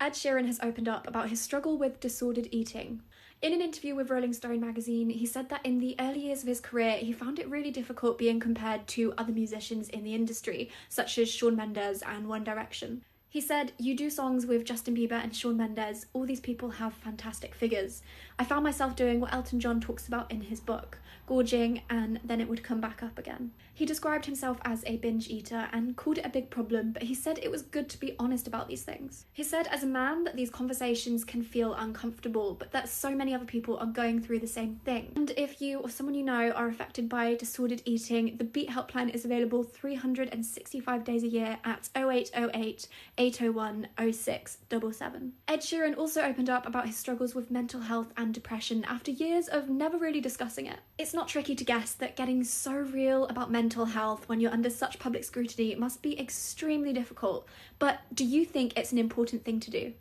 Ed Sheeran has opened up about his struggle with disordered eating. In an interview with Rolling Stone magazine, he said that in the early years of his career, he found it really difficult being compared to other musicians in the industry, such as Shawn Mendes and One Direction. He said, "You do songs with Justin Bieber and Shawn Mendes, all these people have fantastic figures. I found myself doing what Elton John talks about in his book, gorging, and then it would come back up again." He described himself as a binge eater and called it a big problem, but he said it was good to be honest about these things. He said as a man that these conversations can feel uncomfortable, but that so many other people are going through the same thing. And if you or someone you know are affected by disordered eating, the Beat helpline is available 365 days a year at 0808 801 0677. Ed Sheeran also opened up about his struggles with mental health and depression after years of never really discussing it. It's not tricky to guess that getting so real about mental health when you're under such public scrutiny must be extremely difficult, but do you think it's an important thing to do?